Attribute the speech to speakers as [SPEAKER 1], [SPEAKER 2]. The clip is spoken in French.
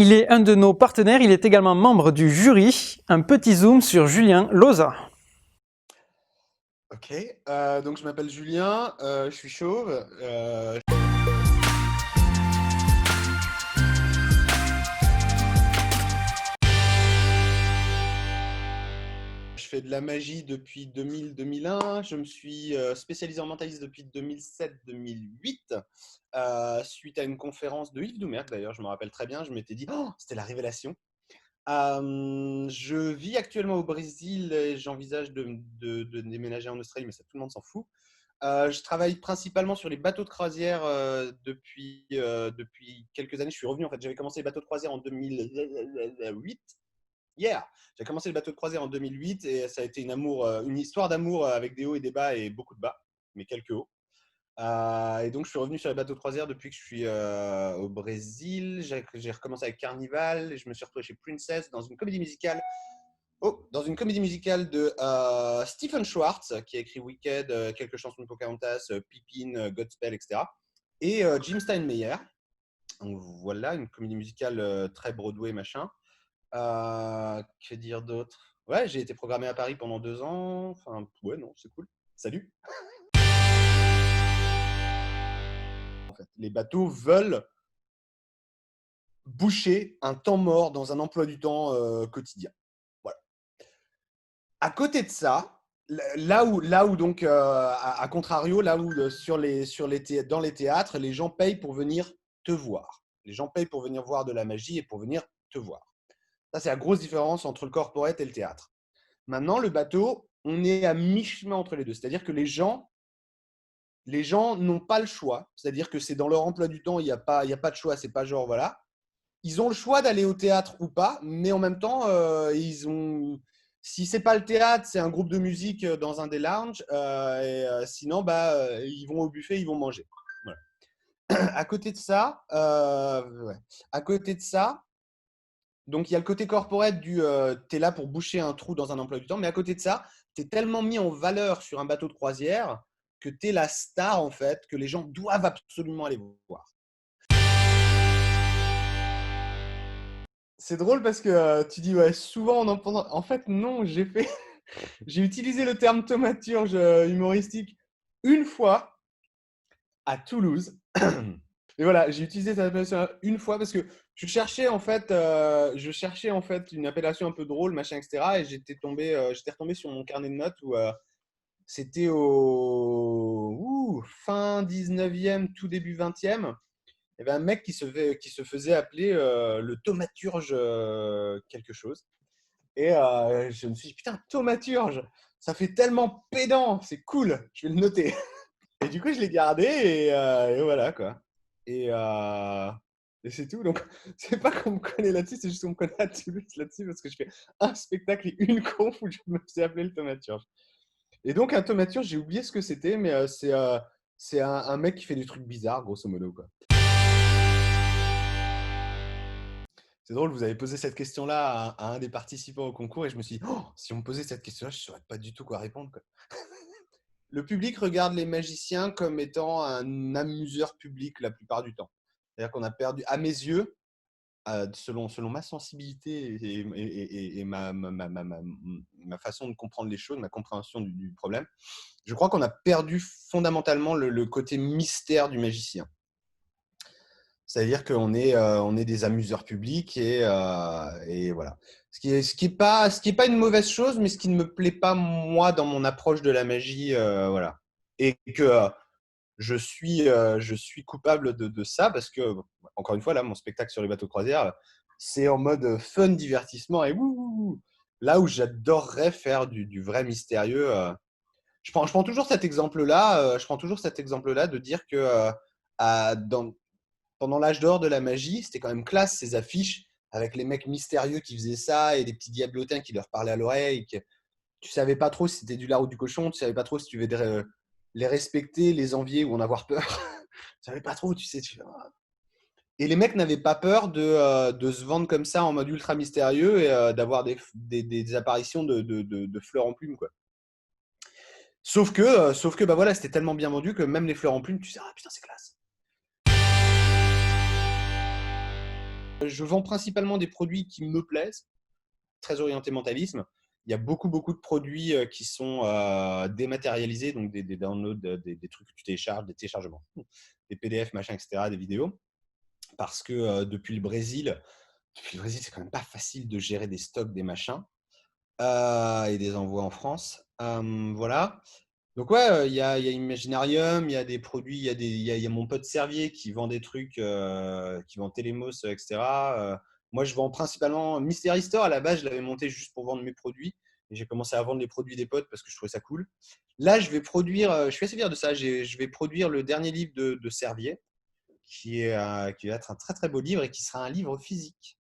[SPEAKER 1] Il est un de nos partenaires, il est également membre du jury. Un petit zoom sur Julien Loza.
[SPEAKER 2] Ok, donc je m'appelle Julien, je suis chauve. Je fais de la magie depuis 2000-2001. Je me suis spécialisé en mentaliste depuis 2007-2008. Suite à une conférence de Yves Doumerc, d'ailleurs, je me rappelle très bien, je m'étais dit, oh, c'était la révélation. Je vis actuellement au Brésil et j'envisage de déménager en Australie, mais ça, tout le monde s'en fout. Je travaille principalement sur les bateaux de croisière depuis quelques années. Je suis revenu, en fait, j'avais commencé les bateaux de croisière en 2008. J'ai commencé le bateau de croisière en 2008 et ça a été une histoire d'amour avec des hauts et des bas et beaucoup de bas, mais quelques hauts. Et donc, je suis revenu sur les bateaux de croisière depuis que je suis au Brésil. J'ai recommencé avec Carnival et je me suis retrouvé chez Princess dans une comédie musicale. Dans une comédie musicale de Stephen Schwartz, qui a écrit Wicked, quelques chansons de Pocahontas, Pippin, Godspell, etc. Et Jim Steinmeier. Donc voilà, une comédie musicale très Broadway, machin. Que dire d'autre? Ouais, j'ai été programmé à Paris pendant 2 ans. Enfin, ouais, non, c'est cool. Salut. En fait, les bateaux veulent boucher un temps mort dans un emploi du temps quotidien. Voilà. À côté de ça, là où donc, à contrario, là où dans les théâtres, les gens payent pour venir te voir. Les gens payent pour venir voir de la magie et pour venir te voir. Ça, c'est la grosse différence entre le corporate et le théâtre. Maintenant, le bateau, on est à mi-chemin entre les deux. C'est-à-dire que les gens n'ont pas le choix. C'est-à-dire que c'est dans leur emploi du temps, il n'y a pas de choix. C'est pas genre, voilà. Ils ont le choix d'aller au théâtre ou pas, mais en même temps, si c'est pas le théâtre, c'est un groupe de musique dans un des lounges. Sinon, ils vont au buffet, ils vont manger. Voilà. À côté de ça, donc il y a le côté corporate du tu es là pour boucher un trou dans un emploi du temps, mais à côté de ça, tu es tellement mis en valeur sur un bateau de croisière que tu es la star en fait, que les gens doivent absolument aller voir. C'est drôle parce que tu dis ouais, souvent on en pense. En fait, non, j'ai utilisé le terme thaumaturge humoristique une fois à Toulouse. Et voilà, j'ai utilisé cette appellation une fois parce que je cherchais en fait une appellation un peu drôle, machin, etc. Et j'étais retombé sur mon carnet de notes où c'était au fin 19e, tout début 20e. Il y avait un mec qui se faisait appeler le thaumaturge quelque chose. Et je me suis dit, putain, thaumaturge, ça fait tellement pédant, c'est cool, je vais le noter. Et du coup, je l'ai gardé et voilà quoi. Et, euh, et c'est tout. Donc, c'est pas qu'on me connaît là-dessus, c'est juste qu'on me connaît à Toulouse là-dessus parce que je fais un spectacle et une conf où je me suis appelé le thaumaturge. Et donc, un thaumaturge, j'ai oublié ce que c'était, mais c'est un mec qui fait des trucs bizarres, grosso modo quoi. C'est drôle, vous avez posé cette question-là à un des participants au concours et je me suis dit, oh, si on me posait cette question-là, je ne saurais pas du tout quoi répondre. Quoi. Le public regarde les magiciens comme étant un amuseur public la plupart du temps. C'est-à-dire qu'on a perdu, à mes yeux, selon ma sensibilité et ma façon de comprendre les choses, ma compréhension du problème, je crois qu'on a perdu fondamentalement le côté mystère du magicien. C'est-à-dire qu'on est des amuseurs publics et voilà. Ce qui est pas une mauvaise chose, mais ce qui ne me plaît pas moi dans mon approche de la magie, voilà. Et que je suis coupable de ça parce que encore une fois là, mon spectacle sur les bateaux de croisière, c'est en mode fun, divertissement et wouh. Là où j'adorerais faire du vrai mystérieux. Je prends toujours cet exemple-là. Je prends toujours cet exemple-là de dire que pendant l'âge d'or de la magie, c'était quand même classe ces affiches avec les mecs mystérieux qui faisaient ça et des petits diablotins qui leur parlaient à l'oreille. Tu savais pas trop si c'était du lard ou du cochon, tu savais pas trop si tu devais les respecter, les envier ou en avoir peur. Tu savais pas trop, tu sais. Et les mecs n'avaient pas peur de se vendre comme ça en mode ultra mystérieux et d'avoir des apparitions de fleurs en plumes, quoi. Sauf que bah voilà, c'était tellement bien vendu que même les fleurs en plumes, tu sais, ah putain, c'est classe. Je vends principalement des produits qui me plaisent, très orienté mentalisme. Il y a beaucoup de produits qui sont dématérialisés, donc des downloads, des trucs que tu télécharges, des téléchargements, des PDF, machin, etc., des vidéos. Parce que depuis le Brésil, c'est quand même pas facile de gérer des stocks, des machins, et des envois en France. Voilà. Donc ouais, il y a Imaginarium, il y a des produits, il y a mon pote Servier qui vend des trucs, qui vend Télémos, etc. Moi, je vends principalement Mystery Store. À la base, je l'avais monté juste pour vendre mes produits. Et j'ai commencé à vendre les produits des potes parce que je trouvais ça cool. Là, je vais produire, je suis assez fier de ça. Je vais produire le dernier livre de Servier, qui va être un très très beau livre et qui sera un livre physique.